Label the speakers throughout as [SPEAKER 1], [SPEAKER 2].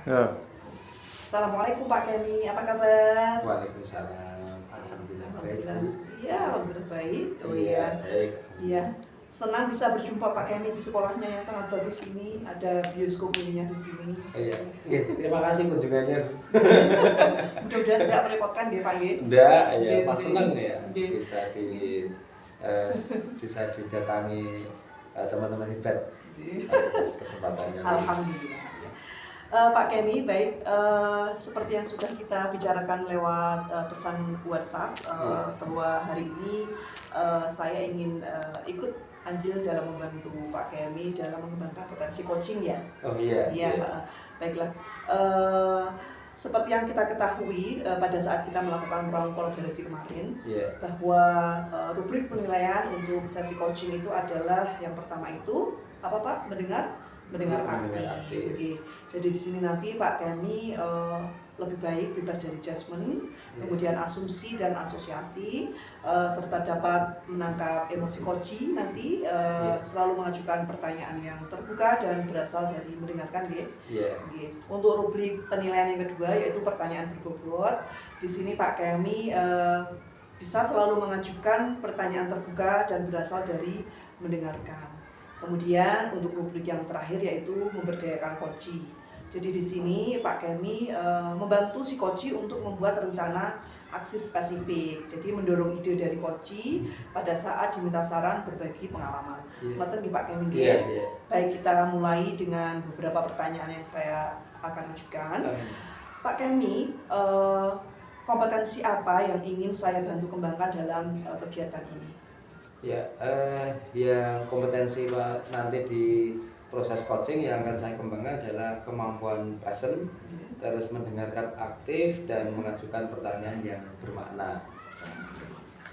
[SPEAKER 1] Ya.
[SPEAKER 2] Assalamualaikum Pak Kemi, apa kabar?
[SPEAKER 1] Waalaikumsalam. Alhamdulillah baik.
[SPEAKER 2] Alhamdulillah, iya alhamdulillah baik. Oh
[SPEAKER 1] Iya,
[SPEAKER 2] iya,
[SPEAKER 1] baik.
[SPEAKER 2] iya. Senang bisa berjumpa Pak Kemi di sekolahnya yang sangat bagus ini. Ada bioskop ininya di sini.
[SPEAKER 1] Iya. Iya, terima kasih kunjungannya.
[SPEAKER 2] Mudah-mudahan tidak merepotkan ya Pak ya.
[SPEAKER 1] Enggak, ya, Pak
[SPEAKER 2] J.
[SPEAKER 1] senang ya
[SPEAKER 2] J.
[SPEAKER 1] bisa eh, bisa didatangi teman-teman hebat
[SPEAKER 2] J.
[SPEAKER 1] atas kesempatannya.
[SPEAKER 2] Alhamdulillah. Ya. Pak Kemi, baik seperti yang sudah kita bicarakan lewat pesan WhatsApp bahwa hari ini saya ingin ikut andil dalam membantu Pak Kemi dalam mengembangkan potensi coaching ya.
[SPEAKER 1] Oh iya.
[SPEAKER 2] Iya,
[SPEAKER 1] Iya.
[SPEAKER 2] baiklah. Seperti yang kita ketahui pada saat kita melakukan round kolaborasi kemarin,
[SPEAKER 1] Iya.
[SPEAKER 2] bahwa rubrik penilaian untuk sesi coaching itu adalah yang pertama itu apa Pak? Mendengar aktif. Oke. Jadi di sini nanti Pak Kemi lebih baik bebas dari judgement, kemudian asumsi dan asosiasi, serta dapat menangkap emosi coaching nanti, selalu mengajukan pertanyaan yang terbuka dan berasal dari mendengarkan ya. Untuk rubrik penilaian yang kedua yaitu pertanyaan berbobot, di sini Pak Kemi bisa selalu mengajukan pertanyaan terbuka dan berasal dari mendengarkan. Kemudian untuk rubrik yang terakhir yaitu memberdayakan coaching. Jadi di sini Pak Kemi membantu si coach untuk membuat rencana aksi spesifik. Jadi mendorong ide dari coach pada saat diminta saran berbagi pengalaman. Ngoten nggih Pak Kemi nggih. Baik, kita mulai dengan beberapa pertanyaan yang saya akan ajukan. Pak Kemi, kompetensi apa yang ingin saya bantu kembangkan dalam kegiatan ini?
[SPEAKER 1] Ya, yang kompetensi Pak nanti di proses coaching yang akan saya kembangkan adalah kemampuan present, terus mendengarkan aktif dan mengajukan pertanyaan yang bermakna.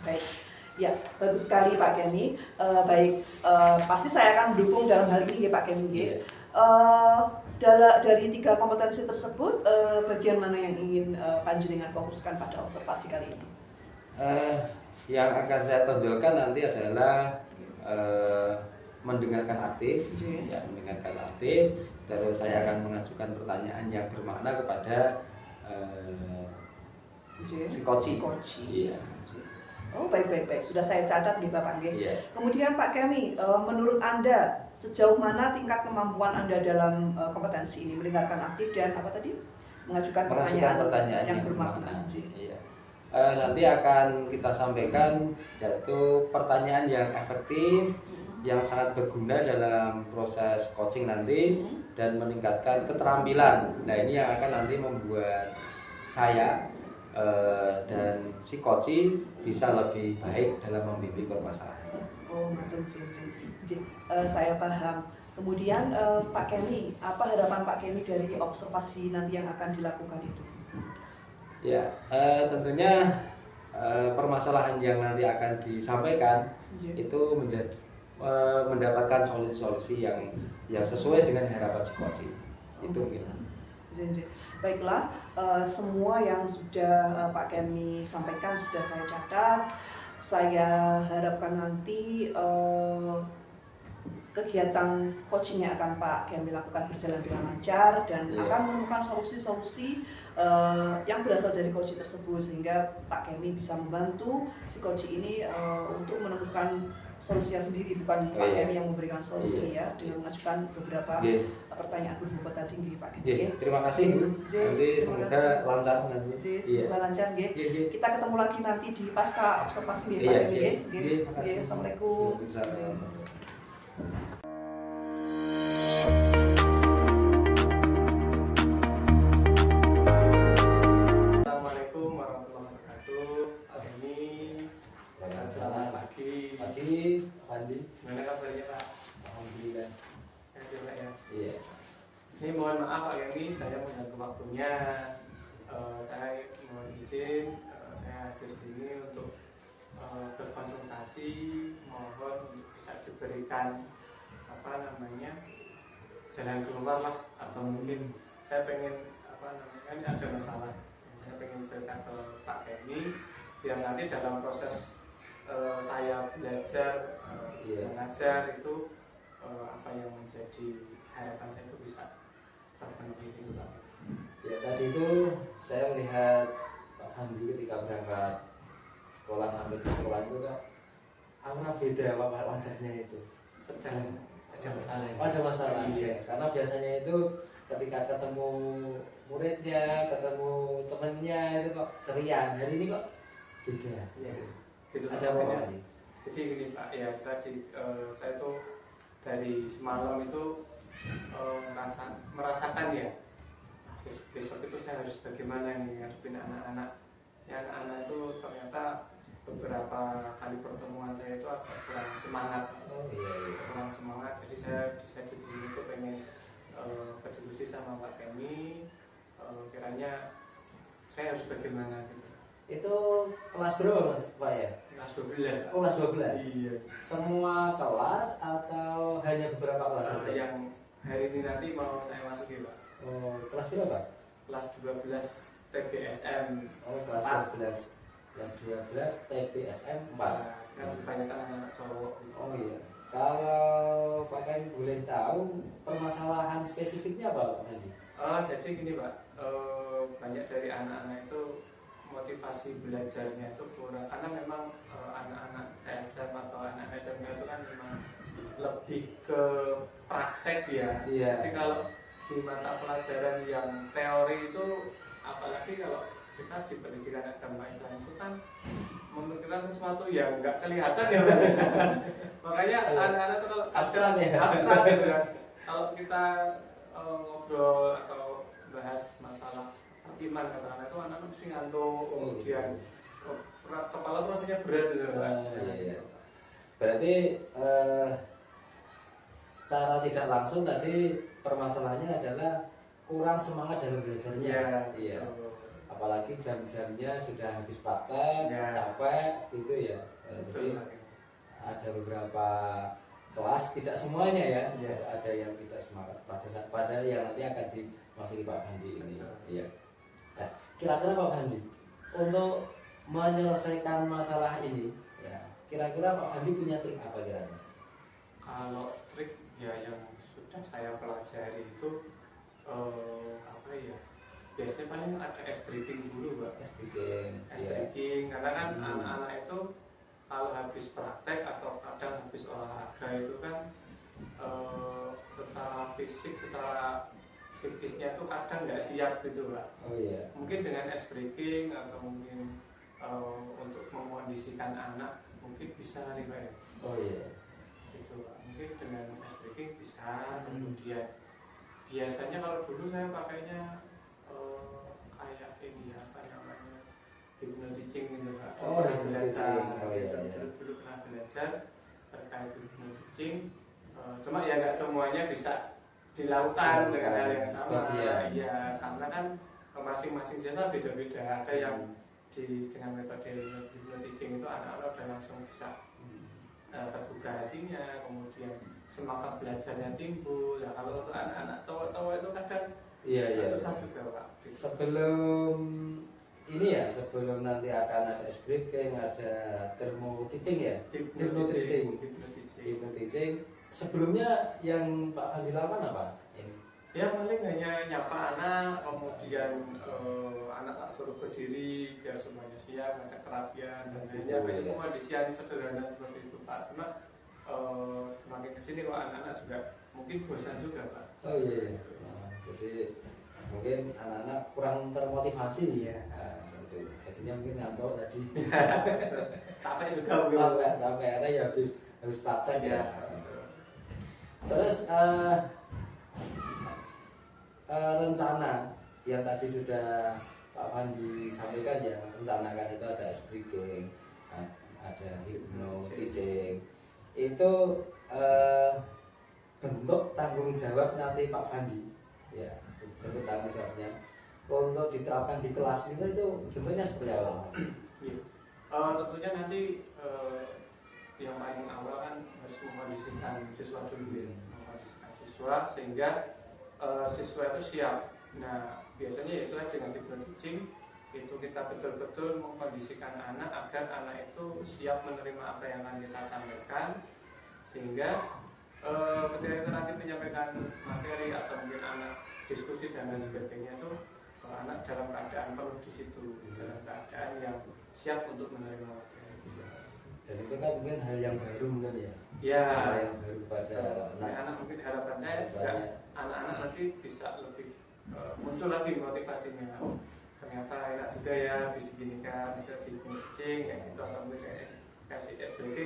[SPEAKER 2] Baik, ya bagus sekali Pak Kemi. Baik, pasti saya akan mendukung dalam hal ini ya Pak Kemi. Dari 3 kompetensi tersebut, bagian mana yang ingin panjenengan fokuskan pada observasi kali ini?
[SPEAKER 1] Yang akan saya tonjolkan nanti adalah mendengarkan aktif, ya mendengarkan aktif. Terus saya akan mengajukan pertanyaan yang bermakna kepada si coach. Iya.
[SPEAKER 2] Oh baik, sudah saya catat nih Bapak nggih.
[SPEAKER 1] Iya.
[SPEAKER 2] Kemudian Pak Kemi, menurut Anda sejauh mana tingkat kemampuan Anda dalam kompetensi ini mendengarkan aktif dan apa tadi? Mengajukan pertanyaan yang bermakna.
[SPEAKER 1] Iya. Nanti akan kita sampaikan yaitu pertanyaan yang efektif, yang sangat berguna dalam proses coaching nanti dan meningkatkan keterampilan. Nah ini yang akan nanti membuat saya dan si coach bisa lebih baik dalam membimbing permasalahan.
[SPEAKER 2] Oh, ngaten saya paham. Kemudian Pak Kemi, apa harapan Pak Kemi dari observasi nanti yang akan dilakukan itu?
[SPEAKER 1] Ya, tentunya permasalahan yang nanti akan disampaikan itu mendapatkan solusi-solusi yang sesuai dengan harapan si coach. Itu mungkin.
[SPEAKER 2] Baiklah, semua yang sudah Pak Kemi sampaikan sudah saya catat. Saya harapkan nanti kegiatan coaching yang akan Pak Kemi lakukan berjalan dengan lancar dan akan menemukan solusi-solusi yang berasal dari coach tersebut sehingga Pak Kemi bisa membantu si coach ini untuk menemukan solusinya sendiri, bukan Pak Kemi yang memberikan solusi ya dengan mengajukan beberapa pertanyaan berbobot tadi nggih Pak Kemi.
[SPEAKER 1] Terima kasih Bu. Nanti semoga lancar nanti.
[SPEAKER 2] Semoga lancar nggih. Kita ketemu lagi nanti di pasca observasi nggih Pak Kemi nggih. Assalamualaikum.
[SPEAKER 3] Assalamualaikum warahmatullahi wabarakatuh. Selamat pagi.
[SPEAKER 1] Pagi, Pandi.
[SPEAKER 3] Gimana kabarnya Pak?
[SPEAKER 1] Alhamdulillah.
[SPEAKER 3] Pak ya.
[SPEAKER 1] Iya.
[SPEAKER 3] Ini mohon maaf Pak Kemi, saya mengganggu waktunya. Saya mohon izin, saya hadir sini untuk berkonsultasi, mohon bisa diberikan jalan keluar lah, atau mungkin saya pengen ini ada masalah, saya pengen cerita ke Pak Kemi biar nanti dalam proses saya belajar mengajar itu apa yang menjadi harapan saya itu bisa terpenuhi gitu Pak.
[SPEAKER 1] tadi itu saya melihat Pak Fandi ketika berangkat sekolah sampai di sekolah itu Kak, aura beda Pak wajahnya itu.
[SPEAKER 3] Sedang ada masalah.
[SPEAKER 1] Ada masalah.
[SPEAKER 3] Iya.
[SPEAKER 1] Karena biasanya itu ketika ketemu muridnya, ketemu temennya itu kok ceria. Hari ini kok beda.
[SPEAKER 3] Iya. Gitu.
[SPEAKER 1] Ada apa Pak Fandi?
[SPEAKER 3] Jadi gini Pak, ya tadi saya tuh dari semalam itu merasakan ya besok itu saya harus bagaimana nih ngadepin anak-anak. Ya, anak-anak itu ternyata beberapa kali pertemuan saya itu agak kurang semangat.
[SPEAKER 1] Oh iya.
[SPEAKER 3] Kurang semangat. Jadi saya di sini tuh pengen berdiskusi sama Pak Kenny. Kiranya saya harus bagaimana gitu.
[SPEAKER 1] Itu kelas berapa Mas Pak ya?
[SPEAKER 3] Kelas 12. Pak.
[SPEAKER 1] Oh, kelas 12.
[SPEAKER 3] Iya.
[SPEAKER 1] Semua kelas atau hanya beberapa kelas saja?
[SPEAKER 3] Yang hari ini nanti mau saya masuki Pak.
[SPEAKER 1] Oh, kelas berapa?
[SPEAKER 3] Kelas 12 TBSM.
[SPEAKER 1] Oh, kelas 12. Kelas 12 TBSM 4.
[SPEAKER 3] Kan kebanyakan anak-anak cowok.
[SPEAKER 1] Oh iya. Kalau Pak Ken boleh tahu permasalahan spesifiknya apa Pak Fandi?
[SPEAKER 3] Jadi gini Pak, banyak dari anak-anak itu motivasi belajarnya itu kurang karena memang anak-anak TSM atau anak SMK itu kan memang lebih ke praktek ya.
[SPEAKER 1] Iya.
[SPEAKER 3] Jadi kalau di mata pelajaran yang teori itu, apalagi kalau kita di pendidikan agama Islam itu kan memikirkan sesuatu yang nggak kelihatan ya Pak. Makanya anak-anak itu kalau
[SPEAKER 1] Abstrak ya?
[SPEAKER 3] Abstrak gitu kan. Kalau kita ngobrol atau bahas masalah iman katakan itu anak-anak mesti ngantuk, kemudian kepala tuh rasanya berat gitu Pak.
[SPEAKER 1] Iya. Berarti secara tidak langsung tadi permasalahannya adalah kurang semangat dalam belajarnya. Iya. Apalagi jam-jamnya sudah habis praktek, capek gitu ya. Jadi ada beberapa kelas, tidak semuanya ya. Ada yang tidak semangat pada yang nanti akan dimasuki Pak Fandi ini. Iya. Nah, kira-kira Pak Fandi untuk menyelesaikan masalah ini, ya, kira-kira Pak Fandi punya trik apa kira-kira?
[SPEAKER 3] Kalau trik ya yang sudah saya pelajari itu apa ya? Biasanya paling ada ice breaking dulu Pak.
[SPEAKER 1] Ice breaking,
[SPEAKER 3] karena kan anak-anak itu kalau habis praktek atau kadang habis olahraga itu kan secara fisik, secara psikisnya itu kadang nggak siap gitu Pak.
[SPEAKER 1] Oh iya.
[SPEAKER 3] Mungkin dengan ice breaking atau mungkin untuk mengkondisikan anak mungkin bisa nih Pak ya.
[SPEAKER 1] Oh iya.
[SPEAKER 3] Gitu Pak. Mungkin dengan ice breaking bisa. Kemudian biasanya kalau dulu saya pakainya kayak ini apa namanya hypnotising gitu Pak.
[SPEAKER 1] Oh, hypnotising. Oh iya.
[SPEAKER 3] Dulu pernah belajar terkait hypnotising. Cuma ya nggak semuanya bisa dilakukan dengan hal yang sama. Ya karena kan masing-masing zona beda-beda. Ada yang dengan metode hypnotising itu anak-anak udah langsung bisa terbuka hatinya, kemudian semangat belajarnya timbul. Ya kalau untuk anak-anak cowok-cowok itu kadang susah juga Pak.
[SPEAKER 1] Sebelum ini ya, sebelum nanti akan ada ice breaking, ada thermo teaching ya, hypnotising. Sebelumnya yang Pak Fandi lakukan apa? Ini?
[SPEAKER 3] Ya paling hanya nyapa anak, kemudian anak suruh berdiri biar semuanya siap, ngajak terapian dan hanya kondisian sederhana seperti itu Pak. Cuma semakin kesini kok anak-anak juga mungkin bosan juga Pak.
[SPEAKER 1] Oh iya. Jadi mungkin anak-anak kurang termotivasi nih ya. Gitu. Jadinya mungkin ngantuk tadi.
[SPEAKER 3] Capek juga mungkin.
[SPEAKER 1] Capek karena ya habis praktek ya. Terus rencana yang tadi sudah Pak Fandi sampaikan ya, rencanakan itu ada ice breaking, ada hypnotising. Itu bentuk tanggung jawab nanti Pak Fandi ya, bentuk tanggung jawabnya untuk diterapkan di kelas itu bentuknya seperti apa?
[SPEAKER 3] Tentunya nanti yang paling awal kan harus mengkondisikan siswa dulu ya, mengkondisikan siswa sehingga siswa itu siap. Nah biasanya itu dengan hypnotising itu kita betul-betul mengkondisikan anak agar anak itu siap menerima apa yang akan kita sampaikan, sehingga ketika kita nanti menyampaikan materi atau mungkin anak diskusi dan lain sebagainya itu anak dalam keadaan penuh di situ, dalam keadaan yang siap untuk menerima materi.
[SPEAKER 1] Dan itu kan mungkin hal yang baru mungkin ya.
[SPEAKER 3] Ya,
[SPEAKER 1] Hal yang baru pada
[SPEAKER 3] anak mungkin harapan saya juga anak-anak nanti bisa lebih muncul lagi motivasinya. Ternyata enak juga ya habis diginikan, bisa di-coaching kayak gitu, atau mungkin kayak kasih SBK,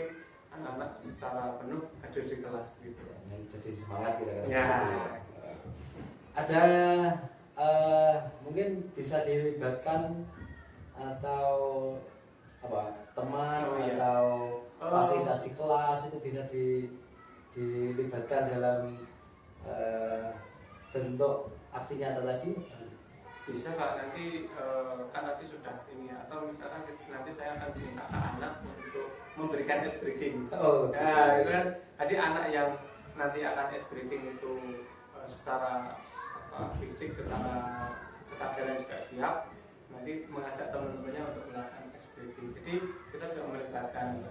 [SPEAKER 3] anak-anak secara penuh hadir di kelas gitu.
[SPEAKER 1] Jadi semangat kira-kira.
[SPEAKER 3] Ya.
[SPEAKER 1] Ada mungkin bisa dilibatkan atau apa teman atau fasilitas di kelas itu bisa dilibatkan dalam bentuk aksi nyata tadi.
[SPEAKER 3] Bisa Pak, nanti kan nanti sudah ini ya, atau misalkan nanti saya akan minta ke anak untuk memberikan ice breaking. Nah, itu kan jadi anak yang nanti akan ice breaking itu secara fisik, secara kesadaran juga siap, nanti mengajak teman-temannya untuk melakukan ice breaking. Jadi kita juga melibatkan,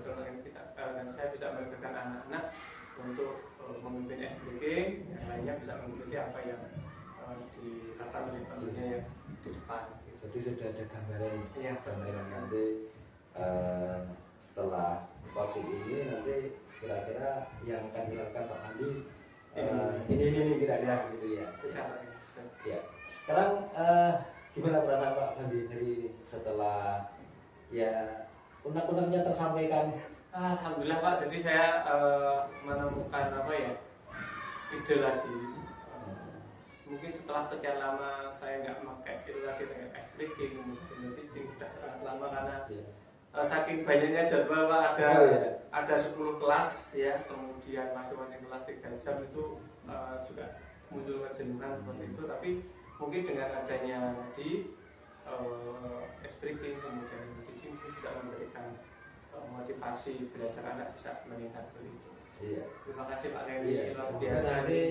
[SPEAKER 3] dan saya bisa melibatkan anak-anak untuk memimpin ice breaking, yang lainnya bisa mengikuti apa yang dilakukan oleh temannya yang di depan.
[SPEAKER 1] Jadi sudah ada gambaran,
[SPEAKER 3] Iya,
[SPEAKER 1] gambaran nanti setelah coaching ini nanti kira-kira yang akan dilakukan Pak Andi ini kira-kira gitu ya. Ya. Sekarang gimana perasaan Pak Andi dari setelah ya unek-uneknya tersampaikan?
[SPEAKER 3] Alhamdulillah Pak, jadi saya menemukan apa ya, ide lagi. Mungkin setelah sekian lama saya nggak pakai itu lagi dengan ice breaking, mungkin teaching sudah sangat lama karena saking banyaknya jadwal Pak, ada 10 kelas ya, kemudian masing-masing kelas 3 jam itu juga muncul kejenuhan seperti itu. Tapi mungkin dengan adanya tadi ice breaking kemudian teaching bisa memberikan motivasi belajar anak bisa meningkat begitu.
[SPEAKER 1] Iya.
[SPEAKER 3] Terima kasih Pak Kenny, luar biasa.
[SPEAKER 1] Nanti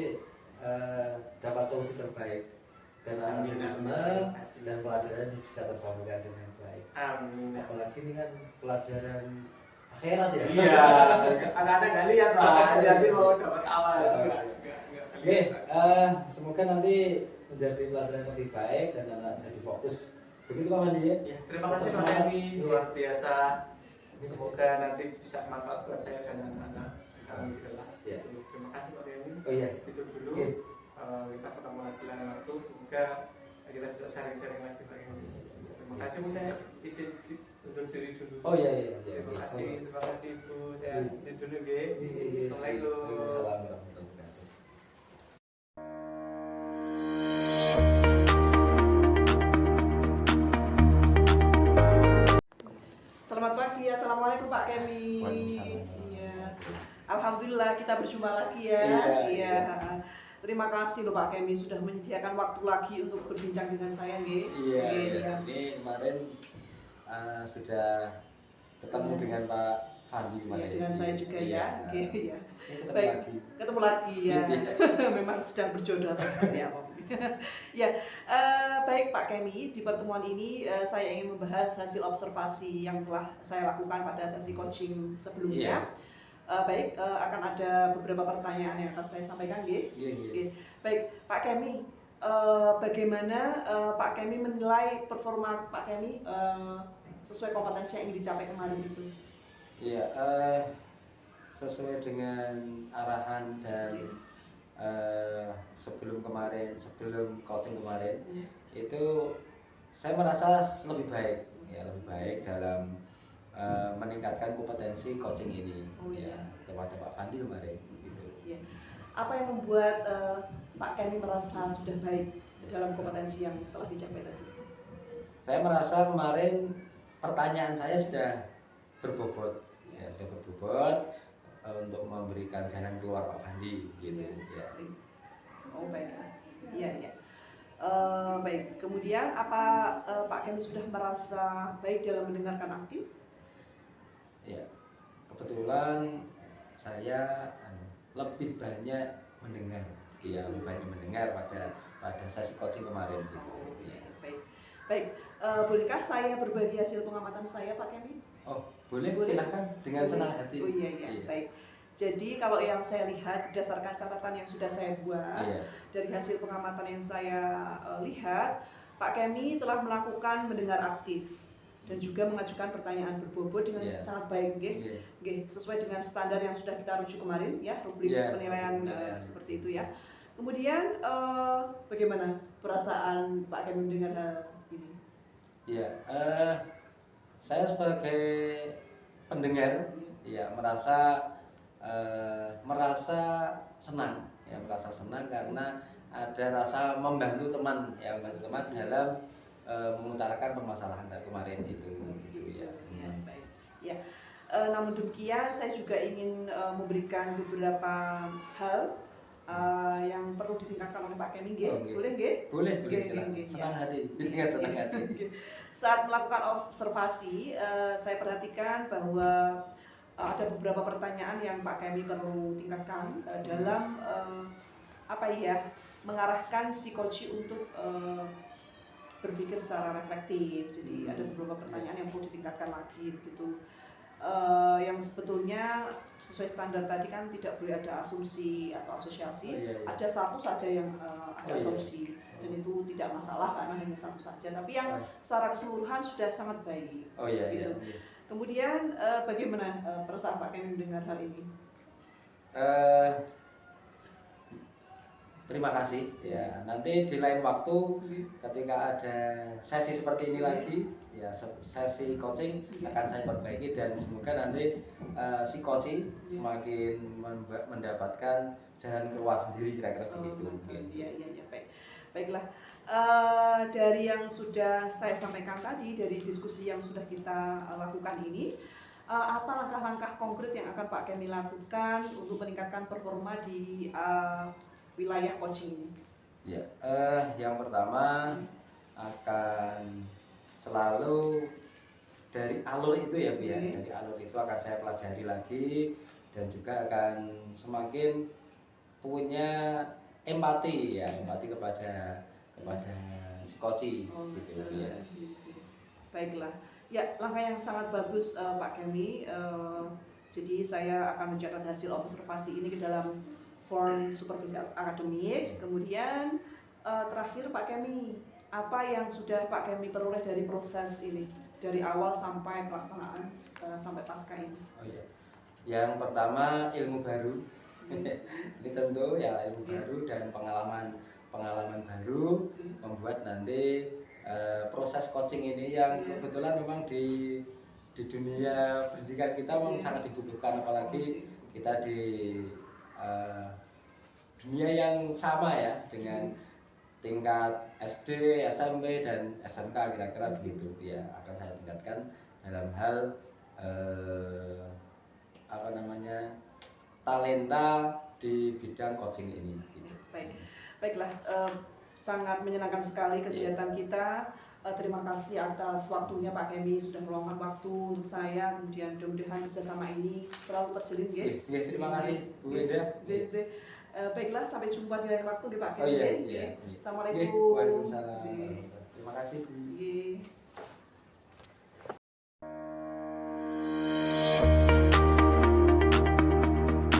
[SPEAKER 1] dapat solusi terbaik dan anak jadi senang dan pelajaran bisa tersampaikan dengan baik.
[SPEAKER 3] Amin.
[SPEAKER 1] Apalagi ini kan pelajaran akhirat ya.
[SPEAKER 3] Iya, anak-anak gak lihat Pak, jadi mau dapat awal.
[SPEAKER 1] Oke, semoga nanti menjadi pelajaran yang lebih baik dan anak jadi fokus. Begitu Pak Mandi ya.
[SPEAKER 3] Ya, terima kasih Pak Kenny, luar biasa. Semoga nanti bisa manfaat buat saya dan anak-anak kami di kelas.
[SPEAKER 1] Ya.
[SPEAKER 3] Terima kasih Pak Kenny.
[SPEAKER 1] Oh iya.
[SPEAKER 3] Itu dulu.
[SPEAKER 1] Oke.
[SPEAKER 3] Kita ketemu lagi lain waktu. Semoga kita bisa sharing-sharing lagi Pak Kenny. Terima kasih Bu, saya izin untuk diri dulu.
[SPEAKER 1] Oh iya.
[SPEAKER 3] Terima kasih Bu. Saya izin dulu nggih.
[SPEAKER 1] Iya.
[SPEAKER 3] Assalamualaikum.
[SPEAKER 1] Waalaikumsalam warahmatullahi wabarakatuh.
[SPEAKER 2] Selamat pagi, assalamualaikum Pak Kenny.
[SPEAKER 1] Waalaikumsalam.
[SPEAKER 2] Iya. Alhamdulillah kita berjumpa lagi ya. Iya. Terima kasih loh Pak Kenny sudah menyediakan waktu lagi untuk berbincang dengan saya nggih.
[SPEAKER 1] Iya. Ini kemarin sudah ketemu dengan Pak Fandi kemarin.
[SPEAKER 2] Iya, dengan saya juga ya. Oke, ya.
[SPEAKER 1] Baik.
[SPEAKER 2] Ketemu lagi ya. Memang sedang berjodoh atau seperti apa? Ya, baik Pak Kenny, di pertemuan ini saya ingin membahas hasil observasi yang telah saya lakukan pada sesi coaching sebelumnya. Baik, akan ada beberapa pertanyaan yang akan saya sampaikan, nggih. Baik, Pak Kenny, bagaimana Pak Kenny menilai performa Pak Kenny sesuai kompetensi yang ingin dicapai kemarin itu?
[SPEAKER 1] Iya, sesuai dengan arahan dan sebelum coaching kemarin itu saya merasa lebih baik dalam meningkatkan kompetensi coaching ini kepada Pak Fandi kemarin gitu.
[SPEAKER 2] Ya. Apa yang membuat Pak Kenny merasa sudah baik dalam kompetensi yang telah dicapai tadi?
[SPEAKER 1] Saya merasa kemarin pertanyaan saya sudah berbobot untuk memberikan jalan keluar Pak Fandi gitu ya.
[SPEAKER 2] Oh baik. Iya. Baik. Kemudian apa Pak Kenny sudah merasa baik dalam mendengarkan aktif?
[SPEAKER 1] Ya. Kebetulan saya lebih banyak mendengar pada sesi coaching kemarin gitu. Ya.
[SPEAKER 2] Baik. Bolehkah saya berbagi hasil pengamatan saya Pak Kenny?
[SPEAKER 1] Oh, boleh. Silahkan dengan senang hati.
[SPEAKER 2] Oh iya. Baik. Jadi kalau yang saya lihat berdasarkan catatan yang sudah saya buat dari hasil pengamatan yang saya lihat, Pak Kemi telah melakukan mendengar aktif dan juga mengajukan pertanyaan berbobot dengan sangat baik, sesuai dengan standar yang sudah kita rujuk kemarin ya, rubrik penilaian seperti itu ya. Kemudian bagaimana perasaan Pak Kemi mendengar hal ini?
[SPEAKER 1] Ya, saya sebagai pendengar ya merasa senang ya, merasa senang karena ada rasa membantu teman ya, membantu teman dalam mengutarakan permasalahan kemarin itu gitu ya.
[SPEAKER 2] Baik. Ya. Namun demikian saya juga ingin memberikan beberapa hal yang perlu ditingkatkan oleh Pak Kemi, boleh nggih?
[SPEAKER 1] Boleh, senang hati, dengan senang hati.
[SPEAKER 2] Saat melakukan observasi, saya perhatikan bahwa ada beberapa pertanyaan yang Pak Kemi perlu tingkatkan dalam mengarahkan si coach untuk berpikir secara reflektif. Jadi ada beberapa pertanyaan yang perlu ditingkatkan lagi begitu. Yang sebetulnya sesuai standar tadi kan tidak boleh ada asumsi atau asosiasi. Ada satu saja yang ada asumsi dan itu tidak masalah karena hanya satu saja. Tapi yang secara keseluruhan sudah sangat baik. Gitu. Kemudian bagaimana perasaan Pak Kemi mendengar hal ini?
[SPEAKER 1] Terima kasih ya. Nanti di lain waktu ketika ada sesi seperti ini lagi ya, sesi coaching akan saya perbaiki dan semoga nanti si coaching semakin mendapatkan jalan keluar sendiri, kira-kira begitu.
[SPEAKER 2] Iya, baiklah. Dari yang sudah saya sampaikan tadi, dari diskusi yang sudah kita lakukan ini, apa langkah-langkah konkret yang akan Pak Kemi lakukan untuk meningkatkan performa di wilayah coaching ini?
[SPEAKER 1] Ya, yang pertama akan selalu dari alur itu ya Bu ya, dari alur itu akan saya pelajari lagi dan juga akan semakin punya empati kepada si coaching gitu ya.
[SPEAKER 2] Baiklah, ya langkah yang sangat bagus Pak Kemi. Jadi saya akan mencatat hasil observasi ini ke dalam form supervisi akademik. Kemudian terakhir Pak Kemi, apa yang sudah Pak Kemi peroleh dari proses ini dari awal sampai pelaksanaan sampai pasca ini?
[SPEAKER 1] Yang pertama ilmu baru. Ini tentu ya ilmu baru dan pengalaman baru membuat nanti proses coaching ini yang kebetulan memang di dunia pendidikan kita memang sangat dibutuhkan, apalagi kita di dunia yang sama ya dengan tingkat SD, SMP dan SMK, kira-kira begitu ya, akan saya tingkatkan dalam hal talenta di bidang coaching ini gitu.
[SPEAKER 2] Baiklah, sangat menyenangkan sekali kegiatan kita. Terima kasih atas waktunya Pak Kemi sudah meluangkan waktu untuk saya. Kemudian mudah-mudahan kerjasama ini selalu terjalin.
[SPEAKER 1] Terima kasih Bu Eda.
[SPEAKER 2] Baiklah, sampai jumpa di lain waktu Pak Kemi. Assalamualaikum.
[SPEAKER 1] Waalaikumsalam. Terima kasih Bu.